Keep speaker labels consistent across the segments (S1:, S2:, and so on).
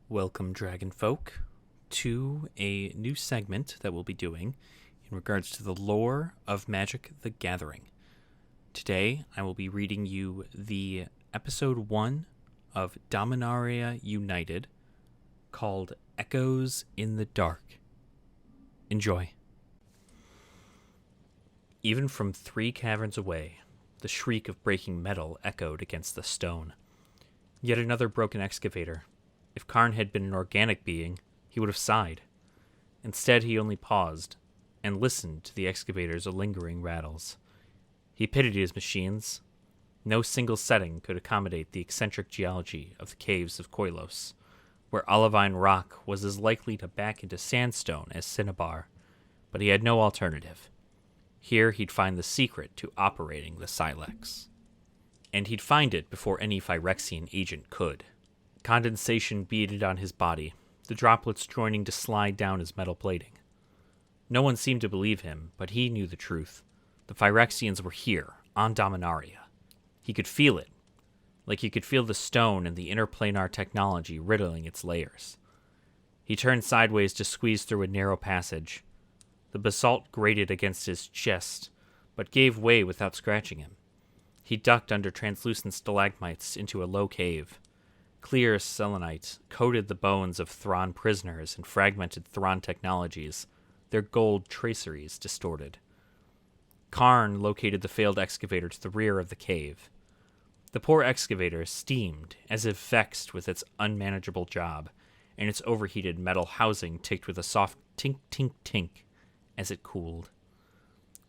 S1: Welcome, Dragon Folk, to a new segment that we'll be doing in regards to the lore of Magic the Gathering. Today, I will be reading you the episode 1 of Dominaria United, called Echoes in the Dark. Enjoy. Even from 3 caverns away, the shriek of breaking metal echoed against the stone. Yet another broken excavator. If Karn had been an organic being, he would have sighed. Instead, he only paused and listened to the excavator's lingering rattles. He pitied his machines. No single setting could accommodate the eccentric geology of the caves of Koilos, where olivine rock was as likely to back into sandstone as cinnabar, but he had no alternative. Here he'd find the secret to operating the Silex. And he'd find it before any Phyrexian agent could. Condensation beaded on his body, the droplets joining to slide down his metal plating. No one seemed to believe him, but he knew the truth. The Phyrexians were here, on Dominaria. He could feel it, like he could feel the stone and the interplanar technology riddling its layers. He turned sideways to squeeze through a narrow passage. The basalt grated against his chest, but gave way without scratching him. He ducked under translucent stalagmites into a low cave. Clear selenite coated the bones of Thrawn prisoners and fragmented Thrawn technologies, their gold traceries distorted. Karn located the failed excavator to the rear of the cave. The poor excavator steamed, as if vexed with its unmanageable job, and its overheated metal housing ticked with a soft tink-tink-tink as it cooled.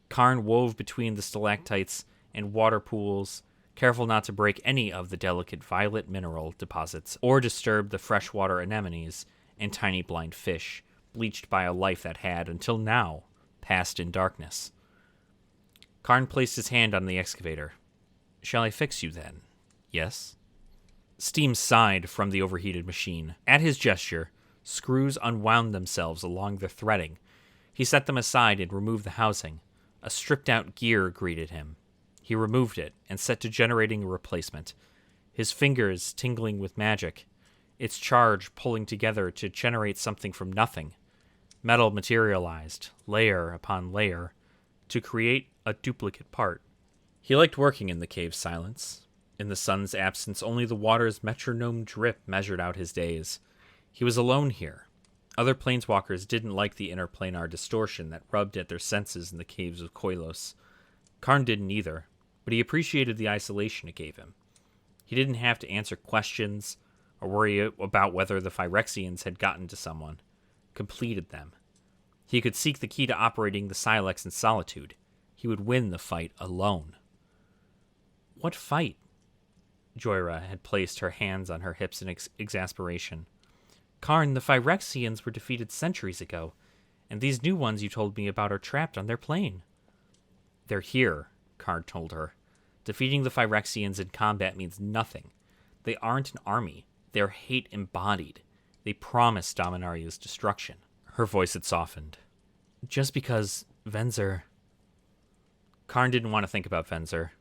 S1: Karn wove between the stalactites and water pools, careful not to break any of the delicate violet mineral deposits or disturb the freshwater anemones and tiny blind fish, bleached by a life that had, until now, passed in darkness. Karn placed his hand on the excavator. "Shall I fix you, then?" "Yes?" Steam sighed from the overheated machine. At his gesture, screws unwound themselves along their threading. He set them aside and removed the housing. A stripped-out gear greeted him. He removed it and set to generating a replacement, his fingers tingling with magic, its charge pulling together to generate something from nothing. Metal materialized, layer upon layer, to create a duplicate part. He liked working in the cave's silence. In the sun's absence, only the water's metronome drip measured out his days. He was alone here. Other planeswalkers didn't like the interplanar distortion that rubbed at their senses in the caves of Koilos. Karn didn't either, but he appreciated the isolation it gave him. He didn't have to answer questions or worry about whether the Phyrexians had gotten to someone, completed them. He could seek the key to operating the Silex in solitude. He would win the fight alone. What fight? Joyra had placed her hands on her hips in exasperation. Karn, the Phyrexians were defeated centuries ago, and these new ones you told me about are trapped on their plane. They're here, Karn told her. Defeating the Phyrexians in combat means nothing. They aren't an army. They're hate embodied. They promise Dominaria's destruction. Her voice had softened. Just because Venzer... Karn didn't want to think about Venzer.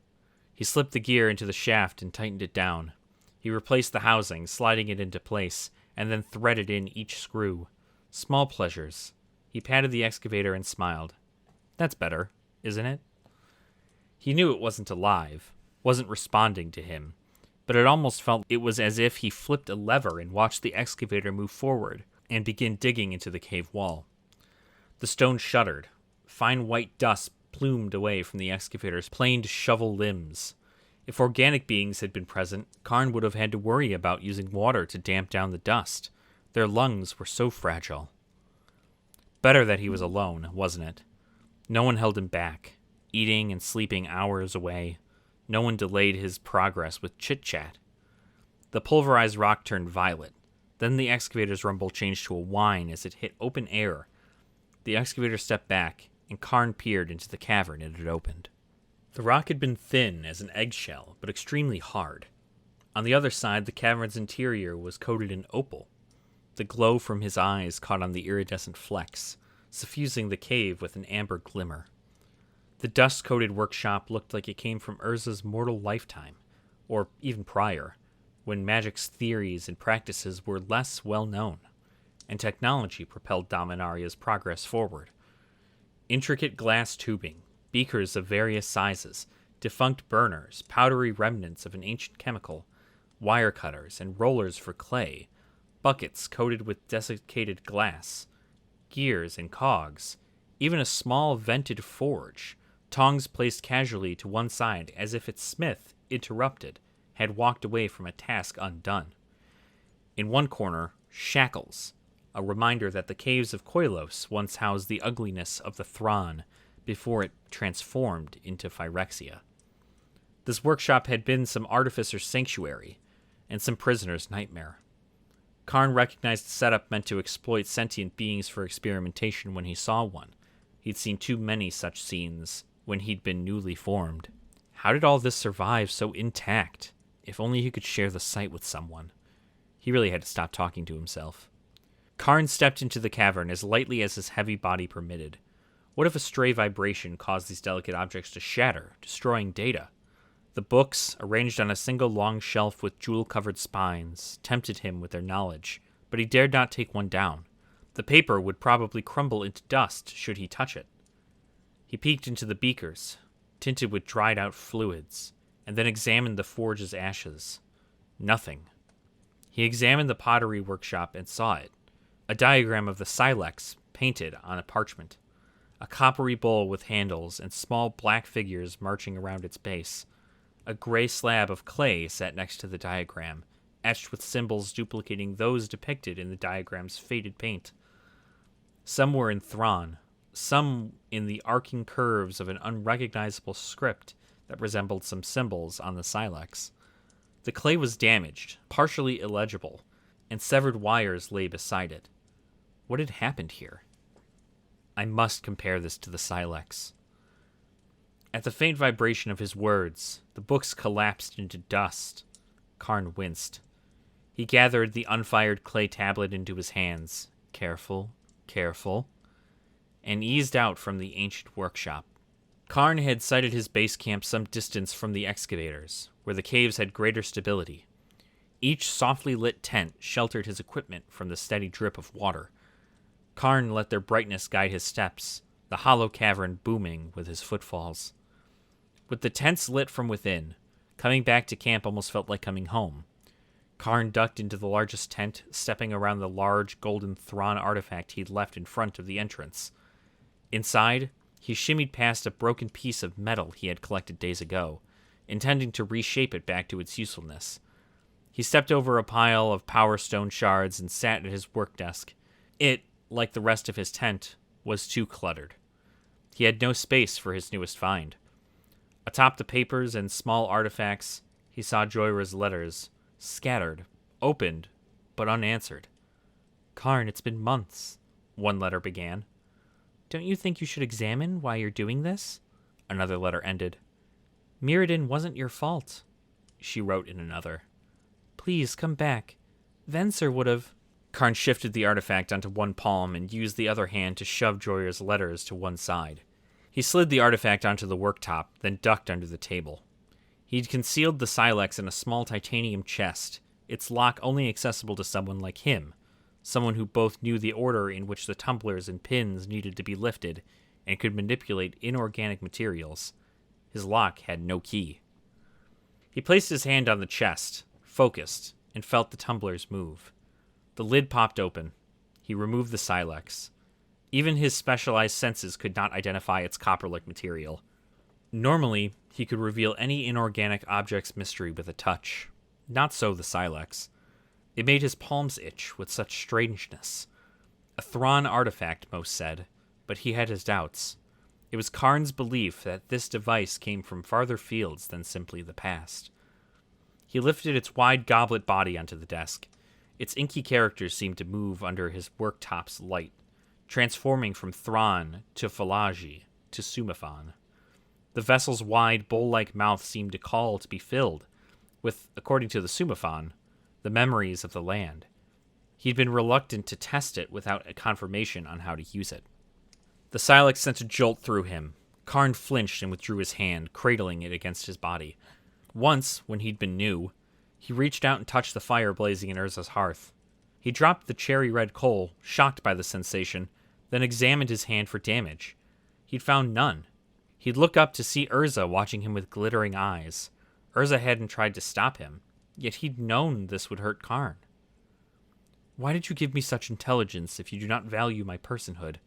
S1: He slipped the gear into the shaft and tightened it down. He replaced the housing, sliding it into place, and then threaded in each screw. Small pleasures. He patted the excavator and smiled. That's better, isn't it? He knew it wasn't alive, wasn't responding to him, but it almost felt it was as if he flipped a lever and watched the excavator move forward and begin digging into the cave wall. The stone shuddered. Fine white dust plumed away from the excavator's planed shovel limbs. If organic beings had been present, Karn would have had to worry about using water to damp down the dust. Their lungs were so fragile. Better that he was alone, wasn't it? No one held him back. Eating and sleeping hours away. No one delayed his progress with chit-chat. The pulverized rock turned violet. Then the excavator's rumble changed to a whine as it hit open air. The excavator stepped back, and Karn peered into the cavern it had opened. The rock had been thin as an eggshell, but extremely hard. On the other side, the cavern's interior was coated in opal. The glow from his eyes caught on the iridescent flecks, suffusing the cave with an amber glimmer. The dust-coated workshop looked like it came from Urza's mortal lifetime, or even prior. when magic's theories and practices were less well known, and technology propelled Dominaria's progress forward. Intricate glass tubing, beakers of various sizes, defunct burners, powdery remnants of an ancient chemical, wire cutters and rollers for clay, buckets coated with desiccated glass, gears and cogs, even a small vented forge, tongs placed casually to one side as if its smith, interrupted, had walked away from a task undone. In one corner, shackles, a reminder that the caves of Koilos once housed the ugliness of the Thron before it transformed into Phyrexia. This workshop had been some artificer's sanctuary, and some prisoner's nightmare. Karn recognized the setup meant to exploit sentient beings for experimentation when he saw one. He'd seen too many such scenes when he'd been newly formed. How did all this survive so intact? If only he could share the site with someone. He really had to stop talking to himself. Karn stepped into the cavern as lightly as his heavy body permitted. What if a stray vibration caused these delicate objects to shatter, destroying data? The books, arranged on a single long shelf with jewel-covered spines, tempted him with their knowledge, but he dared not take one down. The paper would probably crumble into dust should he touch it. He peeked into the beakers, tinted with dried-out fluids, and then examined the forge's ashes. Nothing. He examined the pottery workshop and saw it. A diagram of the silex painted on a parchment. A coppery bowl with handles and small black figures marching around its base. A gray slab of clay sat next to the diagram, etched with symbols duplicating those depicted in the diagram's faded paint. Some were in Thron, some in the arcing curves of an unrecognizable script that resembled some symbols on the silex. The clay was damaged, partially illegible, and severed wires lay beside it. What had happened here? I must compare this to the silex. At the faint vibration of his words, the books collapsed into dust. Karn winced. He gathered the unfired clay tablet into his hands, careful, and eased out from the ancient workshop. Karn had sighted his base camp some distance from the excavators, where the caves had greater stability. Each softly lit tent sheltered his equipment from the steady drip of water. Karn let their brightness guide his steps, the hollow cavern booming with his footfalls. With the tents lit from within, coming back to camp almost felt like coming home. Karn ducked into the largest tent, stepping around the large golden Thron artifact he'd left in front of the entrance. Inside, he shimmied past a broken piece of metal he had collected days ago, intending to reshape it back to its usefulness. He stepped over a pile of power stone shards and sat at his work desk. It, like the rest of his tent, was too cluttered. He had no space for his newest find. Atop the papers and small artifacts, he saw Joyra's letters, scattered, opened, but unanswered. "Karn, it's been months," one letter began. "Don't you think you should examine why you're doing this?" Another letter ended. "Mirrodin wasn't your fault," she wrote in another. "Please come back. Venser would have..." Karn shifted the artifact onto one palm and used the other hand to shove Joyra's letters to one side. He slid the artifact onto the worktop, then ducked under the table. He'd concealed the silex in a small titanium chest, its lock only accessible to someone like him, someone who both knew the order in which the tumblers and pins needed to be lifted and could manipulate inorganic materials. His lock had no key. He placed his hand on the chest, focused, and felt the tumblers move. The lid popped open. He removed the silex. Even his specialized senses could not identify its copper-like material. Normally, he could reveal any inorganic object's mystery with a touch. Not so the silex. It made his palms itch with such strangeness. A Thron artifact, most said, but he had his doubts. It was Karn's belief that this device came from farther fields than simply the past. He lifted its wide goblet body onto the desk. Its inky characters seemed to move under his worktop's light, transforming from Thron to Philagi to Sumaphon. The vessel's wide, bowl-like mouth seemed to call to be filled with, according to the Sumaphon, the memories of the land. He'd been reluctant to test it without a confirmation on how to use it. The silex sent a jolt through him. Karn flinched and withdrew his hand, cradling it against his body. Once, when he'd been new, He reached out and touched the fire blazing in Urza's hearth. He dropped the cherry-red coal, shocked by the sensation, then examined his hand for damage. He'd found none. He'd look up to see Urza watching him with glittering eyes. Urza hadn't tried to stop him, yet he'd known this would hurt Karn. "Why did you give me such intelligence if you do not value my personhood?"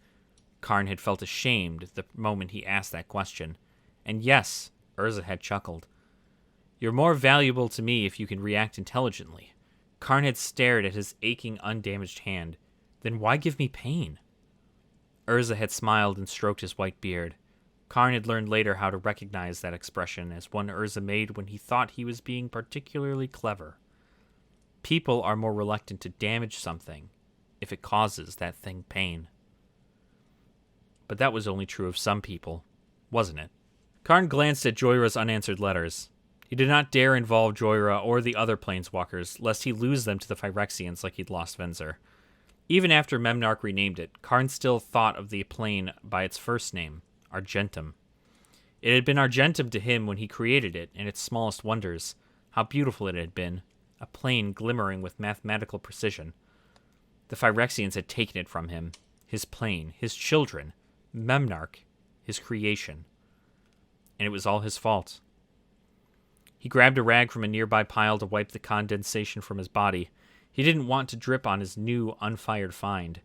S1: Karn had felt ashamed the moment he asked that question. And yes, Urza had chuckled. "You're more valuable to me if you can react intelligently." Karn had stared at his aching, undamaged hand. "Then why give me pain?" Urza had smiled and stroked his white beard. Karn had learned later how to recognize that expression as one Urza made when he thought he was being particularly clever. People are more reluctant to damage something if it causes that thing pain. But that was only true of some people, wasn't it? Karn glanced at Joyra's unanswered letters. He did not dare involve Joyra or the other planeswalkers, lest he lose them to the Phyrexians like he'd lost Venzer. Even after Memnarch renamed it, Karn still thought of the plane by its first name, Argentum. It had been Argentum to him when he created it in its smallest wonders. How beautiful it had been, a plane glimmering with mathematical precision. The Phyrexians had taken it from him, his plane, his children, Memnarch, his creation. And it was all his fault. He grabbed a rag from a nearby pile to wipe the condensation from his body. He didn't want to drip on his new, unfired find,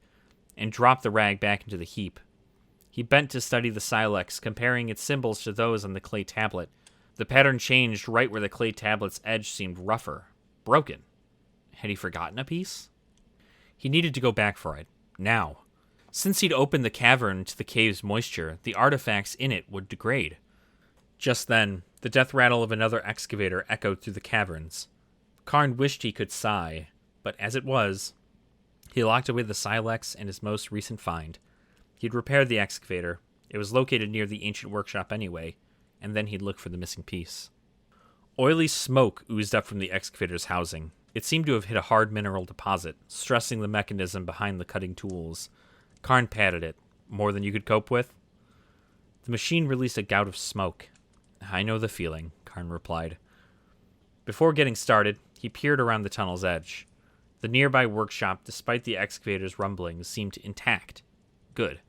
S1: and dropped the rag back into the heap. He bent to study the Silex, comparing its symbols to those on the clay tablet. The pattern changed right where the clay tablet's edge seemed rougher, broken. Had he forgotten a piece? He needed to go back for it, now. Since he'd opened the cavern to the cave's moisture, the artifacts in it would degrade. Just then, the death rattle of another excavator echoed through the caverns. Karn wished he could sigh, but as it was, he locked away the Silex and his most recent find. He'd repaired the excavator. It was located near the ancient workshop anyway, and then he'd look for the missing piece. Oily smoke oozed up from the excavator's housing. It seemed to have hit a hard mineral deposit, stressing the mechanism behind the cutting tools. Karn patted it. More than you could cope with? The machine released a gout of smoke. "I know the feeling," Karn replied. Before getting started, he peered around the tunnel's edge. The nearby workshop, despite the excavator's rumblings, seemed intact. Good.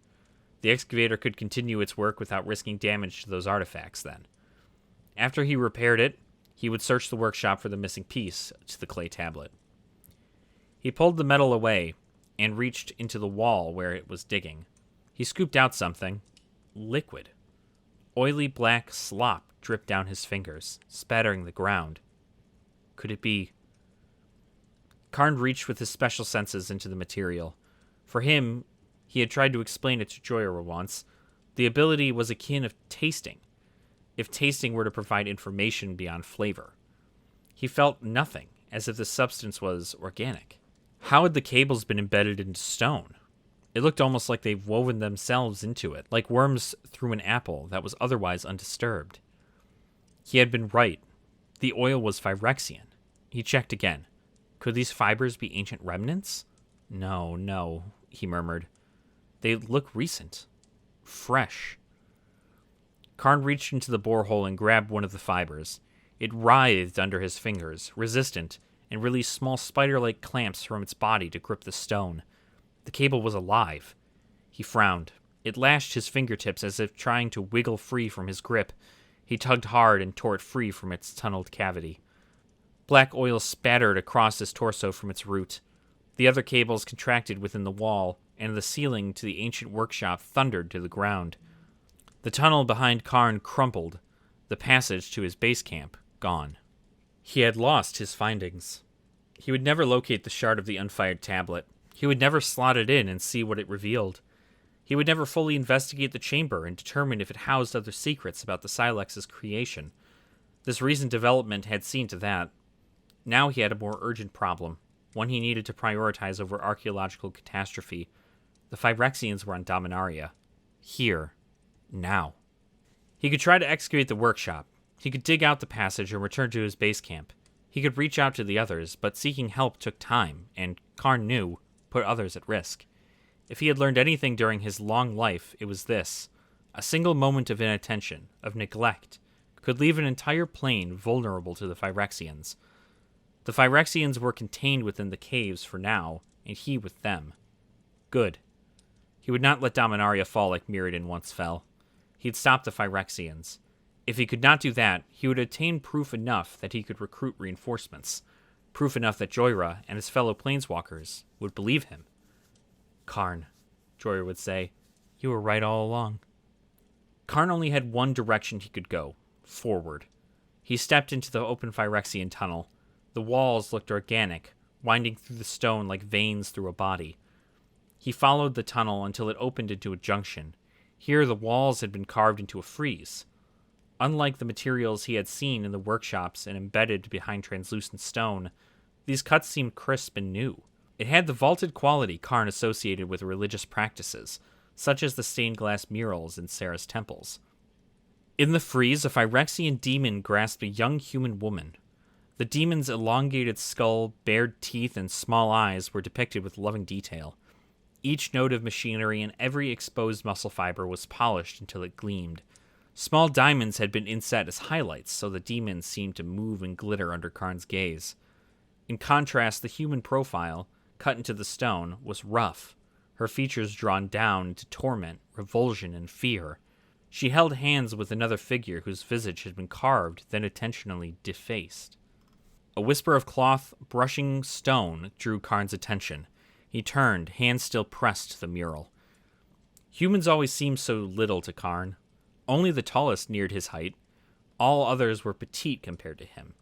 S1: The excavator could continue its work without risking damage to those artifacts, then. After he repaired it, he would search the workshop for the missing piece to the clay tablet. He pulled the metal away and reached into the wall where it was digging. He scooped out something. Liquid. Oily black slop dripped down his fingers, spattering the ground. Could it be? Karn reached with his special senses into the material. For him, he had tried to explain it to Joyra once. The ability was akin of tasting, if tasting were to provide information beyond flavor. He felt nothing, as if the substance was organic. How had the cables been embedded into stone? It looked almost like they'd woven themselves into it, like worms through an apple that was otherwise undisturbed. He had been right. The oil was Phyrexian. He checked again. Could these fibers be ancient remnants? No, he murmured. They look recent. Fresh. Karn reached into the borehole and grabbed one of the fibers. It writhed under his fingers, resistant, and released small spider-like clamps from its body to grip the stone. The cable was alive. He frowned. It lashed his fingertips as if trying to wiggle free from his grip. He tugged hard and tore it free from its tunneled cavity. Black oil spattered across his torso from its root. The other cables contracted within the wall, and the ceiling to the ancient workshop thundered to the ground. The tunnel behind Karn crumpled, the passage to his base camp gone. He had lost his findings. He would never locate the shard of the unfired tablet. He would never slot it in and see what it revealed. He would never fully investigate the chamber and determine if it housed other secrets about the Silex's creation. This recent development had seen to that. Now he had a more urgent problem, one he needed to prioritize over archaeological catastrophe. The Phyrexians were on Dominaria. Here. Now. He could try to excavate the workshop. He could dig out the passage and return to his base camp. He could reach out to the others, but seeking help took time, and Karn knew, put others at risk. If he had learned anything during his long life, it was this. A single moment of inattention, of neglect, could leave an entire plane vulnerable to the Phyrexians. The Phyrexians were contained within the caves for now, and he with them. Good. He would not let Dominaria fall like Mirrodin once fell. He'd stop the Phyrexians. If he could not do that, he would obtain proof enough that he could recruit reinforcements. Proof enough that Joyra and his fellow planeswalkers would believe him. Karn, Joyra would say, you were right all along. Karn only had one direction he could go, forward. He stepped into the open Phyrexian tunnel. The walls looked organic, winding through the stone like veins through a body. He followed the tunnel until it opened into a junction. Here the walls had been carved into a frieze. Unlike the materials he had seen in the workshops and embedded behind translucent stone, these cuts seemed crisp and new. It had the vaulted quality Karn associated with religious practices, such as the stained glass murals in Sarah's temples. In the frieze, a Phyrexian demon grasped a young human woman. The demon's elongated skull, bared teeth, and small eyes were depicted with loving detail. Each node of machinery and every exposed muscle fiber was polished until it gleamed. Small diamonds had been inset as highlights, so the demon seemed to move and glitter under Karn's gaze. In contrast, the human profile, cut into the stone, was rough, her features drawn down into torment, revulsion, and fear. She held hands with another figure whose visage had been carved, then intentionally defaced. A whisper of cloth brushing stone drew Karn's attention. He turned, hands still pressed to the mural. Humans always seemed so little to Karn. Only the tallest neared his height. All others were petite compared to him.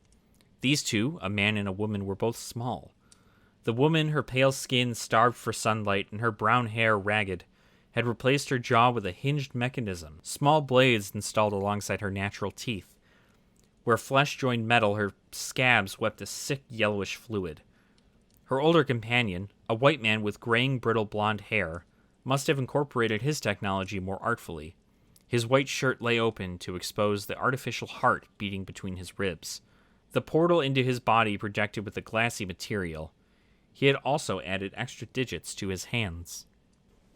S1: These two, a man and a woman, were both small. The woman, her pale skin starved for sunlight and her brown hair ragged, had replaced her jaw with a hinged mechanism, small blades installed alongside her natural teeth. Where flesh joined metal, her scabs wept a sick yellowish fluid. Her older companion, a white man with graying brittle blonde hair, must have incorporated his technology more artfully. His white shirt lay open to expose the artificial heart beating between his ribs. The portal into his body projected with a glassy material. He had also added extra digits to his hands.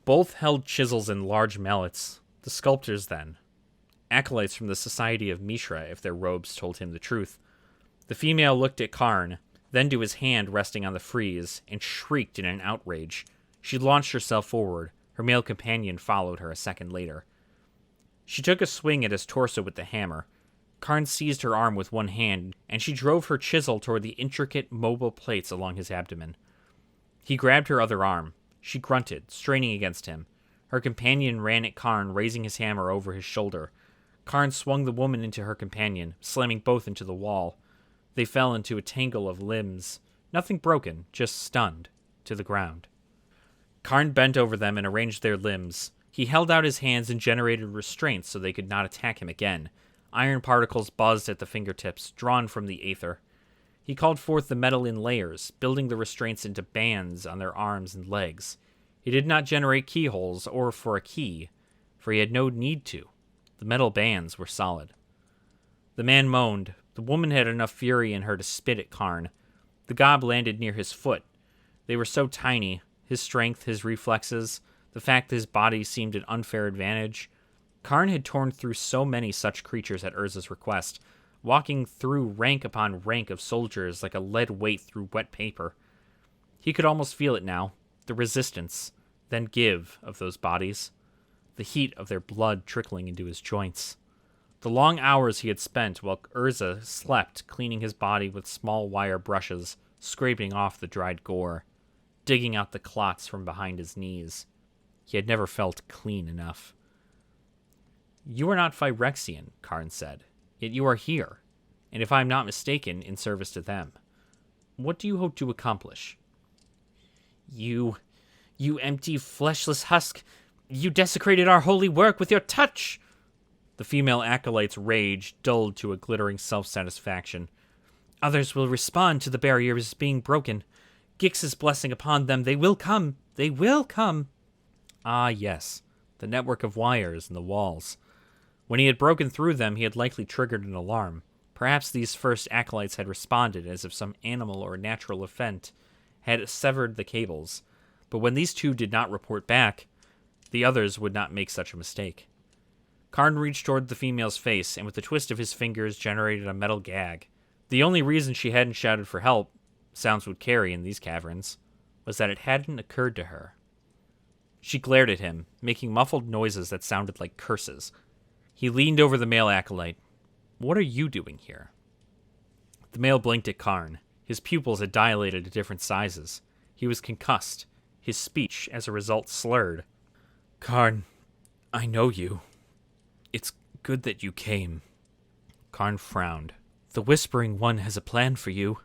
S1: Both held chisels and large mallets. The sculptors, then. Acolytes from the Society of Mishra, if their robes told him the truth. The female looked at Karn, then to his hand resting on the frieze, and shrieked in an outrage. She launched herself forward. Her male companion followed her a second later. She took a swing at his torso with the hammer. Karn seized her arm with one hand, and she drove her chisel toward the intricate, mobile plates along his abdomen. He grabbed her other arm. She grunted, straining against him. Her companion ran at Karn, raising his hammer over his shoulder. Karn swung the woman into her companion, slamming both into the wall. They fell into a tangle of limbs, nothing broken, just stunned, to the ground. Karn bent over them and arranged their limbs. He held out his hands and generated restraints so they could not attack him again. Iron particles buzzed at the fingertips, drawn from the aether. He called forth the metal in layers, building the restraints into bands on their arms and legs. He did not generate keyholes or for a key, for he had no need to. The metal bands were solid. The man moaned. The woman had enough fury in her to spit at Karn. The gob landed near his foot. They were so tiny, his strength, his reflexes, the fact that his body seemed an unfair advantage. Karn had torn through so many such creatures at Urza's request, walking through rank upon rank of soldiers like a lead weight through wet paper. He could almost feel it now, the resistance, then give, of those bodies, the heat of their blood trickling into his joints. The long hours he had spent while Urza slept, cleaning his body with small wire brushes, scraping off the dried gore, digging out the clots from behind his knees. He had never felt clean enough. You are not Phyrexian, Karn said, yet you are here, and if I am not mistaken, in service to them. What do you hope to accomplish? You empty, fleshless husk! You desecrated our holy work with your touch! The female acolyte's rage dulled to a glittering self-satisfaction. Others will respond to the barriers being broken. Gix's blessing upon them. They will come. They will come. Ah, yes. The network of wires and the walls. When he had broken through them, he had likely triggered an alarm. Perhaps these first acolytes had responded as if some animal or natural event had severed the cables. But when these two did not report back, the others would not make such a mistake. Karn reached toward the female's face, and with a twist of his fingers generated a metal gag. The only reason she hadn't shouted for help, sounds would carry in these caverns, was that it hadn't occurred to her. She glared at him, making muffled noises that sounded like curses. He leaned over the male acolyte. "What are you doing here?" The male blinked at Karn. His pupils had dilated to different sizes. He was concussed, his speech, as a result, slurred. "Karn, I know you. It's good that you came." Karn frowned. "The Whispering One has a plan for you,"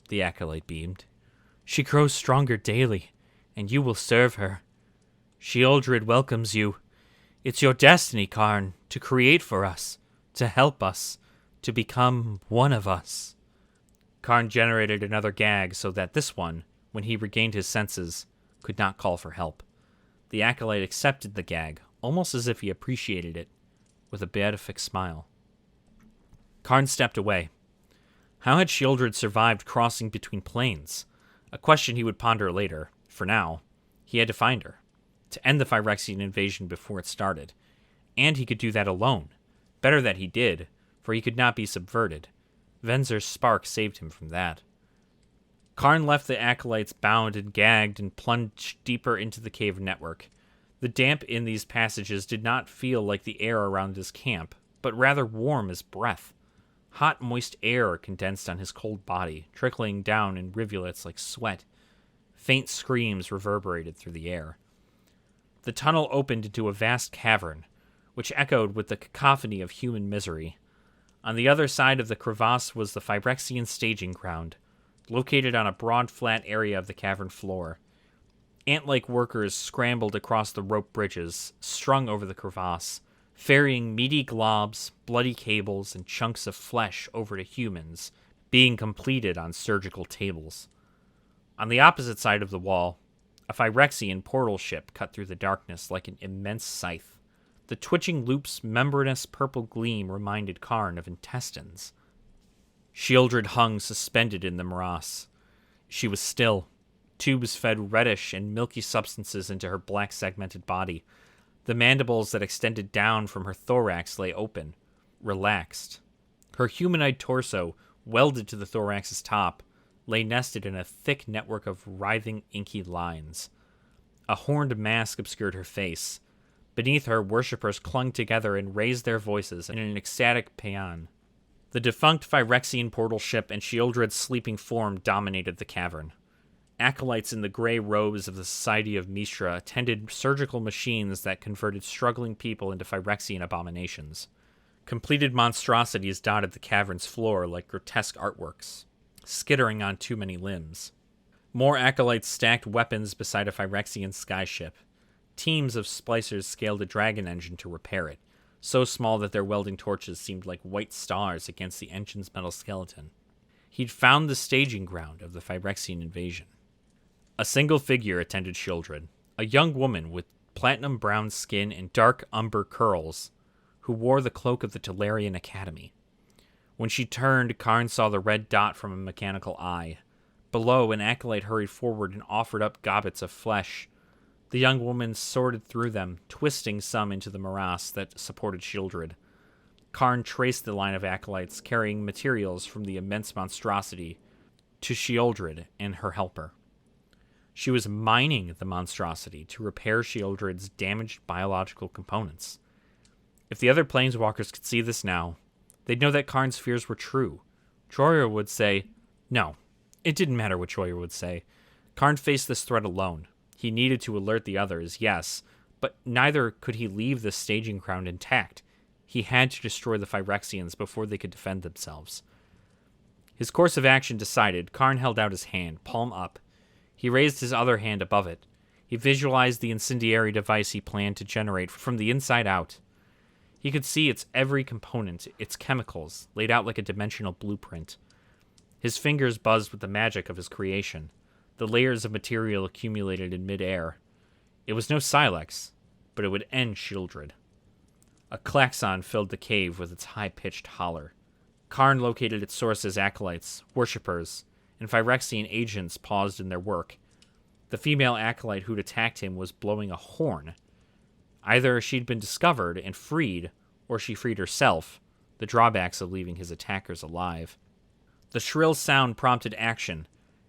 S1: the acolyte beamed. "She grows stronger daily, and you will serve her. Sheoldred welcomes you. It's your destiny, Karn, to create for us, to help us, to become one of us." Karn generated another gag so that this one, when he regained his senses, could not call for help. The acolyte accepted the gag, almost as if he appreciated it, with a beatific smile. Karn stepped away. How had Sheoldred survived crossing between planes? A question he would ponder later. For now, he had to find her, to end the Phyrexian invasion before it started. And he could do that alone. Better that he did, for he could not be subverted. Venzer's spark saved him from that. Karn left the acolytes bound and gagged and plunged deeper into the cave network. The damp in these passages did not feel like the air around his camp, but rather warm as breath. Hot, moist air condensed on his cold body, trickling down in rivulets like sweat. Faint screams reverberated through the air. The tunnel opened into a vast cavern, which echoed with the cacophony of human misery. On the other side of the crevasse was the Phyrexian staging ground, located on a broad, flat area of the cavern floor. Ant-like workers scrambled across the rope bridges, strung over the crevasse, ferrying meaty globs, bloody cables, and chunks of flesh over to humans, being completed on surgical tables. On the opposite side of the wall, a Phyrexian portal ship cut through the darkness like an immense scythe. The twitching loop's membranous purple gleam reminded Karn of intestines. Sheoldred hung suspended in the morass. She was still. Tubes fed reddish and milky substances into her black segmented body. The mandibles that extended down from her thorax lay open, relaxed. Her humanoid torso, welded to the thorax's top, lay nested in a thick network of writhing, inky lines. A horned mask obscured her face. Beneath her, worshippers clung together and raised their voices in an ecstatic paean. The defunct Phyrexian portal ship and Sheoldred's sleeping form dominated the cavern. Acolytes in the gray robes of the Society of Mistra attended surgical machines that converted struggling people into Phyrexian abominations. Completed monstrosities dotted the cavern's floor like grotesque artworks, skittering on too many limbs. More acolytes stacked weapons beside a Phyrexian skyship. Teams of splicers scaled a dragon engine to repair it, so small that their welding torches seemed like white stars against the engine's metal skeleton. He'd found the staging ground of the Phyrexian invasion. A single figure attended Sheoldred, a young woman with platinum-brown skin and dark umber curls, who wore the cloak of the Tolarian Academy. When she turned, Karn saw the red dot from a mechanical eye. Below, an acolyte hurried forward and offered up gobbets of flesh. The young woman sorted through them, twisting some into the morass that supported Sheoldred. Karn traced the line of acolytes carrying materials from the immense monstrosity to Sheoldred and her helper. She was mining the monstrosity to repair Sheoldred's damaged biological components. If the other planeswalkers could see this now, they'd know that Karn's fears were true. Troyer would say, no, it didn't matter what Troyer would say. Karn faced this threat alone. He needed to alert the others, yes, but neither could he leave the staging ground intact. He had to destroy the Phyrexians before they could defend themselves. His course of action decided, Karn held out his hand, palm up. He raised his other hand above it. He visualized the incendiary device he planned to generate from the inside out. He could see its every component, its chemicals, laid out like a dimensional blueprint. His fingers buzzed with the magic of his creation. The layers of material accumulated in midair. It was no Silex, but it would end Sheoldred. A klaxon filled the cave with its high-pitched holler. Karn located its source as acolytes, worshippers, and Phyrexian agents paused in their work. The female acolyte who'd attacked him was blowing a horn. Either she'd been discovered and freed, or she freed herself, the drawbacks of leaving his attackers alive. The shrill sound prompted action.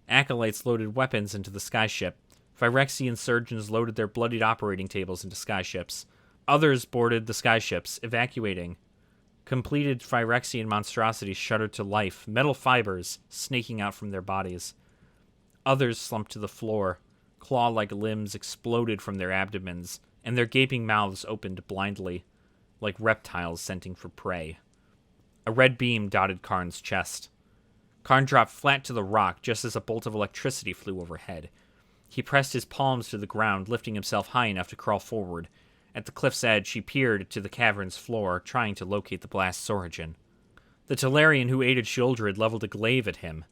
S1: Acolytes loaded weapons into the skyship. Phyrexian surgeons loaded their bloodied operating tables into skyships. Others boarded the skyships, evacuating. Completed Phyrexian monstrosities shuddered to life, metal fibers snaking out from their bodies. Others slumped to the floor. Claw-like limbs exploded from their abdomens, and their gaping mouths opened blindly, like reptiles scenting for prey. A red beam dotted Karn's chest. Karn dropped flat to the rock just as a bolt of electricity flew overhead. He pressed his palms to the ground, lifting himself high enough to crawl forward. At the cliff's edge, he peered to the cavern's floor, trying to locate the blast's origin. The Talarian who aided Shieldred leveled a glaive at him.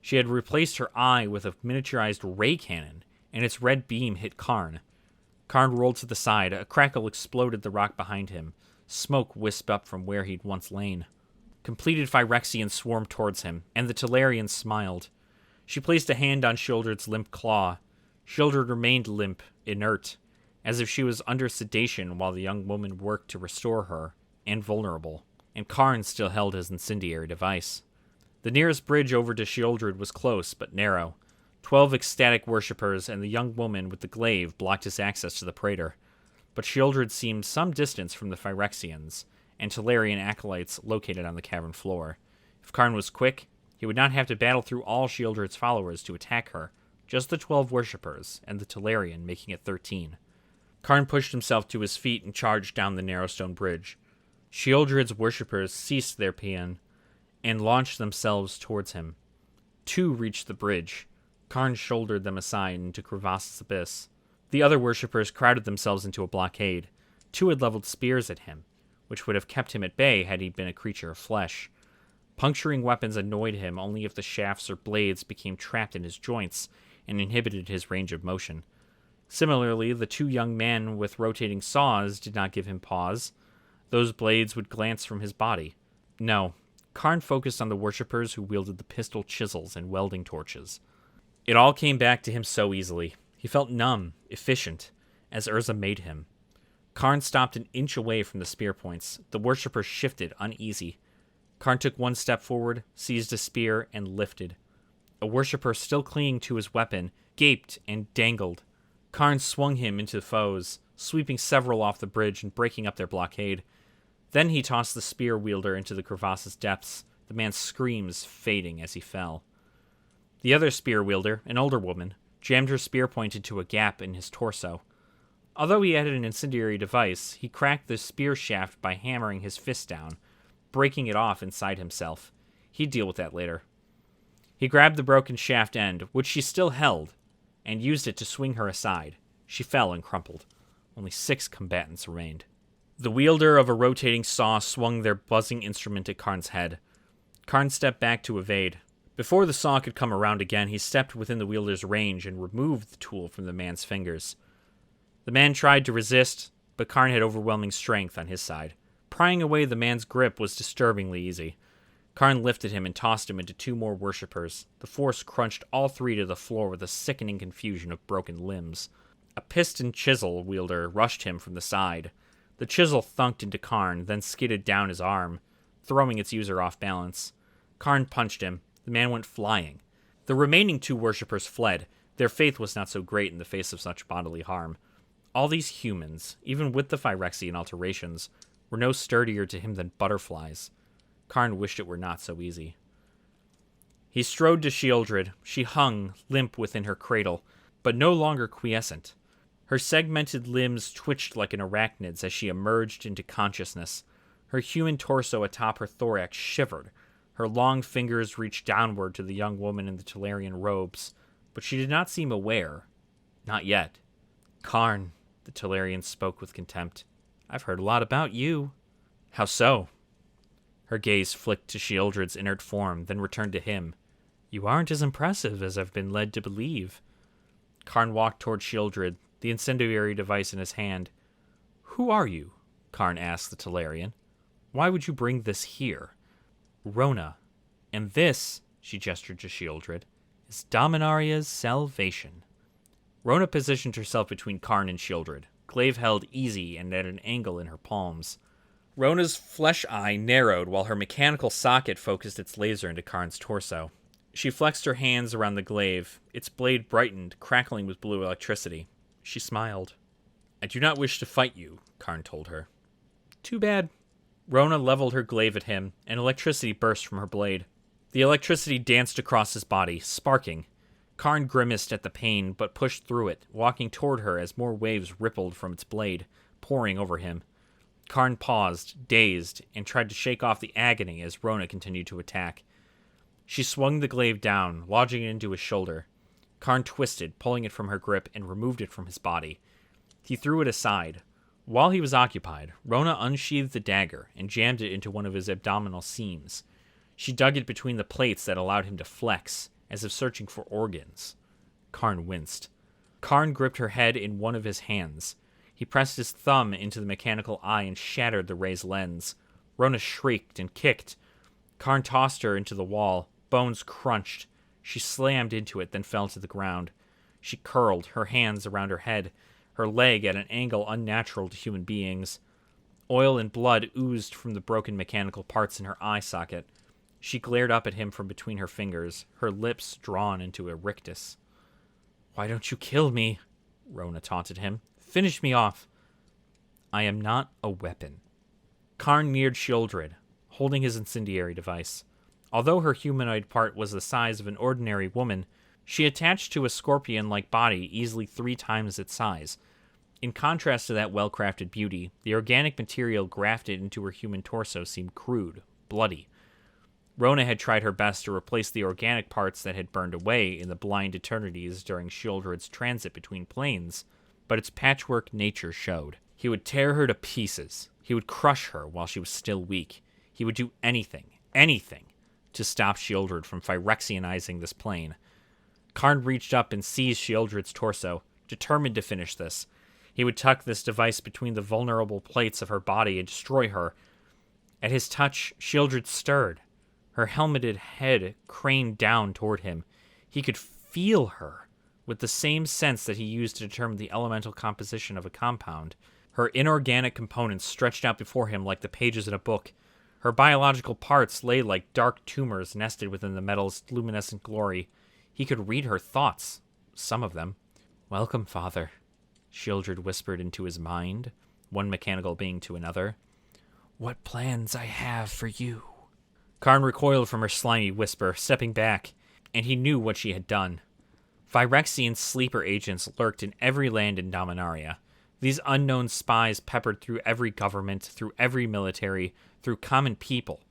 S1: She had replaced her eye with a miniaturized ray cannon, and its red beam hit Karn. Karn rolled to the side. A crackle exploded the rock behind him. Smoke wisped up from where he'd once lain. Completed Phyrexians swarmed towards him, and the Talarian smiled. She placed a hand on Shieldred's limp claw. Shieldred remained limp, inert, as if she was under sedation while the young woman worked to restore her, and vulnerable, and Karn still held his incendiary device. The nearest bridge over to Shieldred was close, but narrow. 12 ecstatic worshippers and the young woman with the glaive blocked his access to the Praetor, but Shieldred seemed some distance from the Phyrexians, and Talarian acolytes located on the cavern floor. If Karn was quick, he would not have to battle through all Shieldred's followers to attack her, just the 12 worshippers, and the Talarian making it 13. Karn pushed himself to his feet and charged down the narrow stone bridge. Shieldred's worshippers ceased their paean and launched themselves towards him. 2 reached the bridge. Karn shouldered them aside into Crevass's abyss. The other worshippers crowded themselves into a blockade. 2 had leveled spears at him, which would have kept him at bay had he been a creature of flesh. Puncturing weapons annoyed him only if the shafts or blades became trapped in his joints and inhibited his range of motion. Similarly, the 2 young men with rotating saws did not give him pause. Those blades would glance from his body. No, Karn focused on the worshippers who wielded the pistol chisels and welding torches. It all came back to him so easily. He felt numb, efficient, as Urza made him. Karn stopped an inch away from the spear points. The worshippers shifted, uneasy. Karn took 1 step forward, seized a spear, and lifted. A worshipper still clinging to his weapon gaped and dangled. Karn swung him into the foes, sweeping several off the bridge and breaking up their blockade. Then he tossed the spear wielder into the crevass's depths, the man's screams fading as he fell. The other spear wielder, an older woman, jammed her spear point into a gap in his torso. Although he added an incendiary device, he cracked the spear shaft by hammering his fist down, breaking it off inside himself. He'd deal with that later. He grabbed the broken shaft end, which she still held, and used it to swing her aside. She fell and crumpled. Only 6 combatants remained. The wielder of a rotating saw swung their buzzing instrument at Karn's head. Karn stepped back to evade. Before the saw could come around again, he stepped within the wielder's range and removed the tool from the man's fingers. The man tried to resist, but Karn had overwhelming strength on his side. Prying away the man's grip was disturbingly easy. Karn lifted him and tossed him into 2 more worshippers. The force crunched all 3 to the floor with a sickening confusion of broken limbs. A piston chisel wielder rushed him from the side. The chisel thunked into Karn, then skidded down his arm, throwing its user off balance. Karn punched him. The man went flying. The remaining 2 worshippers fled. Their faith was not so great in the face of such bodily harm. All these humans, even with the Phyrexian alterations, were no sturdier to him than butterflies. Karn wished it were not so easy. He strode to Shieldred. She hung, limp within her cradle, but no longer quiescent. Her segmented limbs twitched like an arachnid's as she emerged into consciousness. Her human torso atop her thorax shivered. Her long fingers reached downward to the young woman in the Talarian robes, but she did not seem aware. Not yet. Karn, the Talarian spoke with contempt. I've heard a lot about you. How so? Her gaze flicked to Shieldred's inert form, then returned to him. You aren't as impressive as I've been led to believe. Karn walked toward Shieldred, the incendiary device in his hand. Who are you? Karn asked the Talarian. Why would you bring this here? Rona. And this, she gestured to Shieldred, is Dominaria's salvation. Rona positioned herself between Karn and Shieldred, glaive held easy and at an angle in her palms. Rona's flesh eye narrowed while her mechanical socket focused its laser into Karn's torso. She flexed her hands around the glaive. Its blade brightened, crackling with blue electricity. She smiled. "I do not wish to fight you," Karn told her. "Too bad." Rona leveled her glaive at him, and electricity burst from her blade. The electricity danced across his body, sparking. Karn grimaced at the pain, but pushed through it, walking toward her as more waves rippled from its blade, pouring over him. Karn paused, dazed, and tried to shake off the agony as Rona continued to attack. She swung the glaive down, lodging it into his shoulder. Karn twisted, pulling it from her grip, and removed it from his body. He threw it aside. While he was occupied, Rona unsheathed the dagger and jammed it into one of his abdominal seams. She dug it between the plates that allowed him to flex, as if searching for organs. Karn winced. Karn gripped her head in one of his hands. He pressed his thumb into the mechanical eye and shattered the raised lens. Rona shrieked and kicked. Karn tossed her into the wall. Bones crunched. She slammed into it, then fell to the ground. She curled, her hands around her head, her leg at an angle unnatural to human beings. Oil and blood oozed from the broken mechanical parts in her eye socket. She glared up at him from between her fingers, her lips drawn into a rictus. "Why don't you kill me?" Rona taunted him. "Finish me off." "I am not a weapon." Karn neared Shieldred, holding his incendiary device. Although her humanoid part was the size of an ordinary woman, she attached to a scorpion-like body easily 3 times its size. In contrast to that well-crafted beauty, the organic material grafted into her human torso seemed crude, bloody. Rona had tried her best to replace the organic parts that had burned away in the blind eternities during Shieldred's transit between planes, but its patchwork nature showed. He would tear her to pieces. He would crush her while she was still weak. He would do anything, to stop Shieldred from Phyrexianizing this plane. Karn reached up and seized Shieldred's torso, determined to finish this. He would tuck this device between the vulnerable plates of her body and destroy her. At his touch, Shieldred stirred. Her helmeted head craned down toward him. He could feel her, with the same sense that he used to determine the elemental composition of a compound. Her inorganic components stretched out before him like the pages in a book. Her biological parts lay like dark tumors nested within the metal's luminescent glory. He could read her thoughts, some of them. "Welcome, Father," Shieldred whispered into his mind, one mechanical being to another. "What plans I have for you." Karn recoiled from her slimy whisper, stepping back, and he knew what she had done. Phyrexian sleeper agents lurked in every land in Dominaria. These unknown spies peppered through every government, through every military, through common people.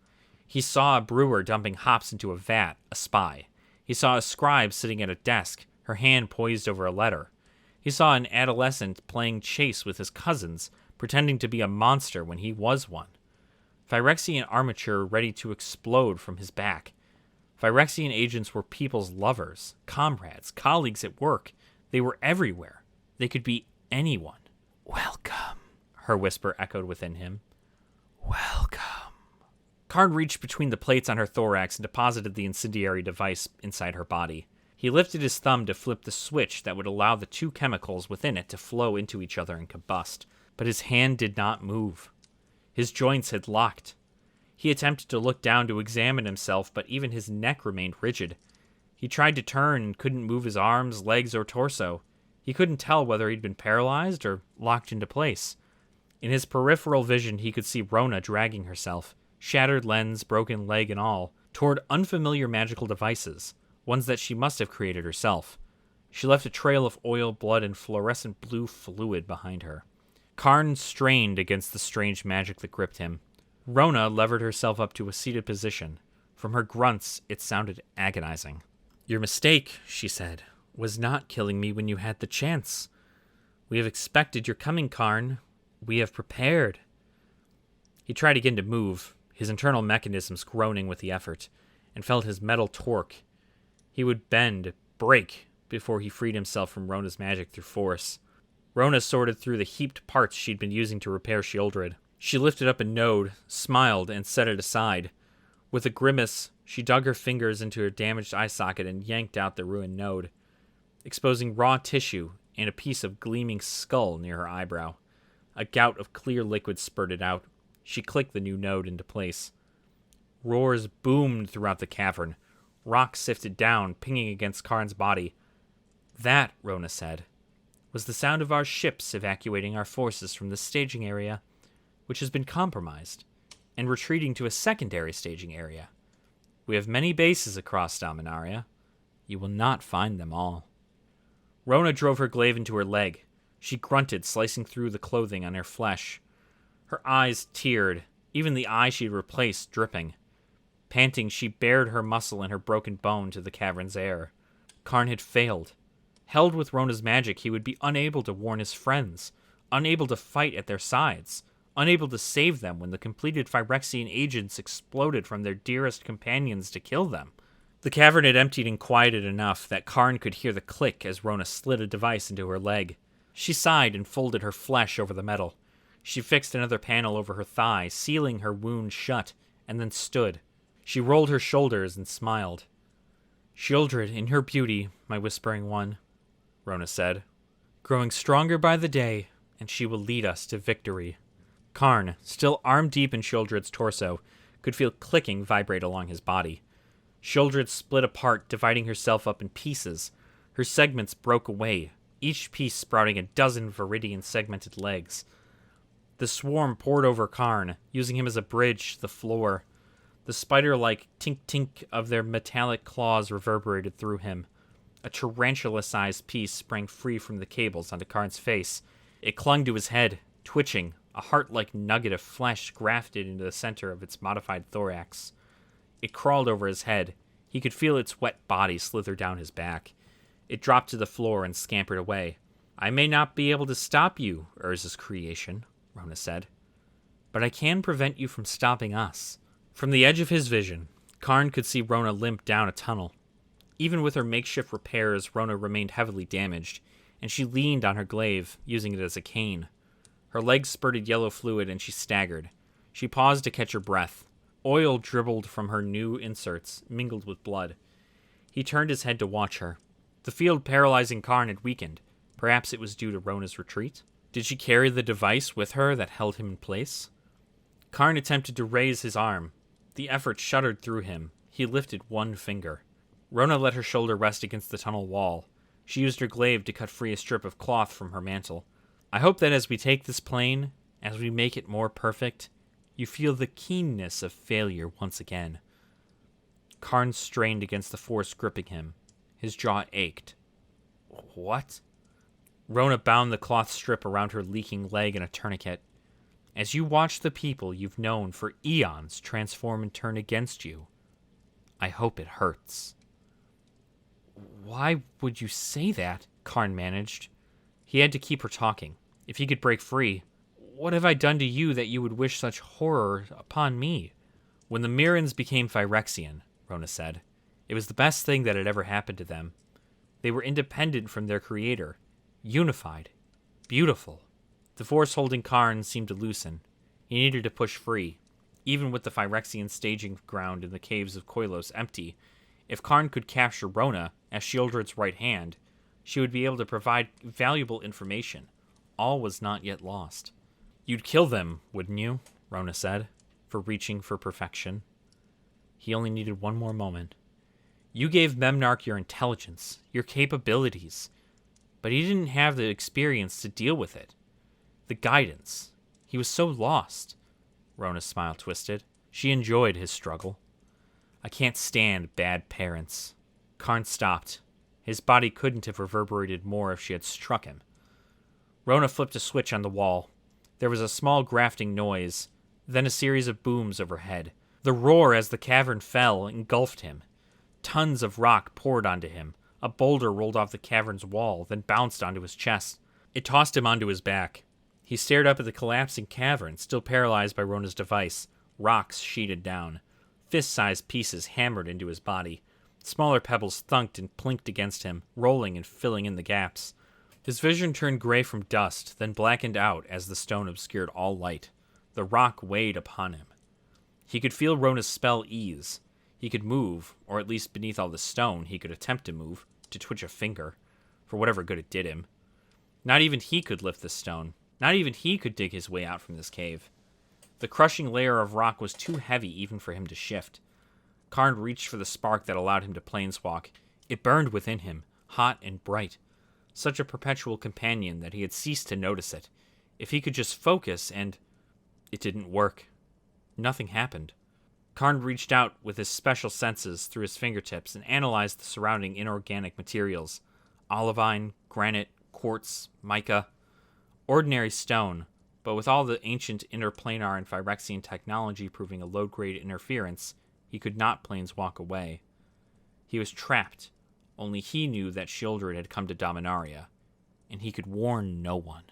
S1: He saw a brewer dumping hops into a vat, a spy. He saw a scribe sitting at a desk, her hand poised over a letter. He saw an adolescent playing chase with his cousins, pretending to be a monster when he was one. Phyrexian armature ready to explode from his back. Phyrexian agents were people's lovers, comrades, colleagues at work. They were everywhere. They could be anyone. "Welcome," her whisper echoed within him. "Welcome." Karn reached between the plates on her thorax and deposited the incendiary device inside her body. He lifted his thumb to flip the switch that would allow the 2 chemicals within it to flow into each other and combust, but his hand did not move. His joints had locked. He attempted to look down to examine himself, but even his neck remained rigid. He tried to turn and couldn't move his arms, legs, or torso. He couldn't tell whether he'd been paralyzed or locked into place. In his peripheral vision, he could see Rona dragging herself, shattered lens, broken leg and all, toward unfamiliar magical devices, ones that she must have created herself. She left a trail of oil, blood, and fluorescent blue fluid behind her. Karn strained against the strange magic that gripped him. Rona levered herself up to a seated position. From her grunts, it sounded agonizing. "Your mistake," she said, "was not killing me when you had the chance. We have expected your coming, Karn. We have prepared." He tried again to move, his internal mechanisms groaning with the effort, and felt his metal torque. He would bend, break, before he freed himself from Rona's magic through force. Rona sorted through the heaped parts she'd been using to repair Shieldred. She lifted up a node, smiled, and set it aside. With a grimace, she dug her fingers into her damaged eye socket and yanked out the ruined node, exposing raw tissue and a piece of gleaming skull near her eyebrow. A gout of clear liquid spurted out. She clicked the new node into place. Roars boomed throughout the cavern, Rock sifted down, pinging against Karn's body. That, Rona said, was the sound of our ships evacuating our forces from the staging area, which has been compromised, and retreating to a secondary staging area. We have many bases across Dominaria. You will not find them all. Rona drove her glaive into her leg. She grunted, slicing through the clothing on her flesh. Her eyes teared, even the eye she had replaced dripping. Panting, she bared her muscle and her broken bone to the cavern's air. Karn had failed. Held with Rona's magic, he would be unable to warn his friends, unable to fight at their sides, unable to save them when the completed Phyrexian agents exploded from their dearest companions to kill them. The cavern had emptied and quieted enough that Karn could hear the click as Rona slid a device into her leg. She sighed and folded her flesh over the metal. She fixed another panel over her thigh, sealing her wound shut, and then stood. She rolled her shoulders and smiled. "Shieldred, in her beauty, my whispering one," Rona said. "Growing stronger by the day, and she will lead us to victory." Karn, still arm-deep in Shieldred's torso, could feel clicking vibrate along his body. Shieldred split apart, dividing herself up in pieces. Her segments broke away, each piece sprouting a dozen viridian-segmented legs. The swarm poured over Karn, using him as a bridge to the floor. The spider-like tink-tink of their metallic claws reverberated through him. A tarantula-sized piece sprang free from the cables onto Karn's face. It clung to his head, twitching, a heart-like nugget of flesh grafted into the center of its modified thorax. It crawled over his head. He could feel its wet body slither down his back. It dropped to the floor and scampered away. "I may not be able to stop you, Urza's creation," Rona said, "but I can prevent you from stopping us." From the edge of his vision, Karn could see Rona limp down a tunnel. Even with her makeshift repairs, Rona remained heavily damaged, and she leaned on her glaive, using it as a cane. Her legs spurted yellow fluid, and she staggered. She paused to catch her breath. Oil dribbled from her new inserts, mingled with blood. He turned his head to watch her. The field paralyzing Karn had weakened. Perhaps it was due to Rona's retreat? Did she carry the device with her that held him in place? Karn attempted to raise his arm. The effort shuddered through him. He lifted one finger. Rona let her shoulder rest against the tunnel wall. She used her glaive to cut free a strip of cloth from her mantle. "I hope that as we take this plane, as we make it more perfect, you feel the keenness of failure once again." Karn strained against the force gripping him. His jaw ached. "What?" Rona bound the cloth strip around her leaking leg in a tourniquet. "As you watch the people you've known for eons transform and turn against you, I hope it hurts." "Why would you say that?" Karn managed. He had to keep her talking. If he could break free, "What have I done to you that you would wish such horror upon me?" "When the Mirrans became Phyrexian," Rona said, "it was the best thing that had ever happened to them. They were independent from their creator, unified, beautiful." The force holding Karn seemed to loosen. He needed to push free. Even with the Phyrexian staging ground in the caves of Koilos empty, if Karn could capture Rona as Shieldred's right hand, she would be able to provide valuable information. All was not yet lost. "You'd kill them, wouldn't you?" Rona said, for reaching for perfection. He only needed one more moment. "You gave Memnarch your intelligence, your capabilities, but he didn't have the experience to deal with it. The guidance. He was so lost." Rona's smile twisted. She enjoyed his struggle. "I can't stand bad parents." Karn stopped. His body couldn't have reverberated more if she had struck him. Rona flipped a switch on the wall. There was a small grafting noise, then a series of booms overhead. The roar as the cavern fell engulfed him. Tons of rock poured onto him. A boulder rolled off the cavern's wall, then bounced onto his chest. It tossed him onto his back. He stared up at the collapsing cavern, still paralyzed by Rona's device. Rocks sheeted down. Fist-sized pieces hammered into his body. Smaller pebbles thunked and plinked against him, rolling and filling in the gaps. His vision turned gray from dust, then blackened out as the stone obscured all light. The rock weighed upon him. He could feel Rona's spell ease. He could move, or at least beneath all the stone he could attempt to move, to twitch a finger, for whatever good it did him. Not even he could lift the stone. Not even he could dig his way out from this cave. The crushing layer of rock was too heavy even for him to shift. Karn reached for the spark that allowed him to planeswalk. It burned within him, hot and bright. Such a perpetual companion that he had ceased to notice it. If he could just focus and... It didn't work. Nothing happened. Karn reached out with his special senses through his fingertips and analyzed the surrounding inorganic materials. Olivine, granite, quartz, mica. Ordinary stone, but with all the ancient interplanar and Phyrexian technology proving a low-grade interference, he could not planeswalk away. He was trapped. Only he knew that Sheoldred had come to Dominaria, and he could warn no one.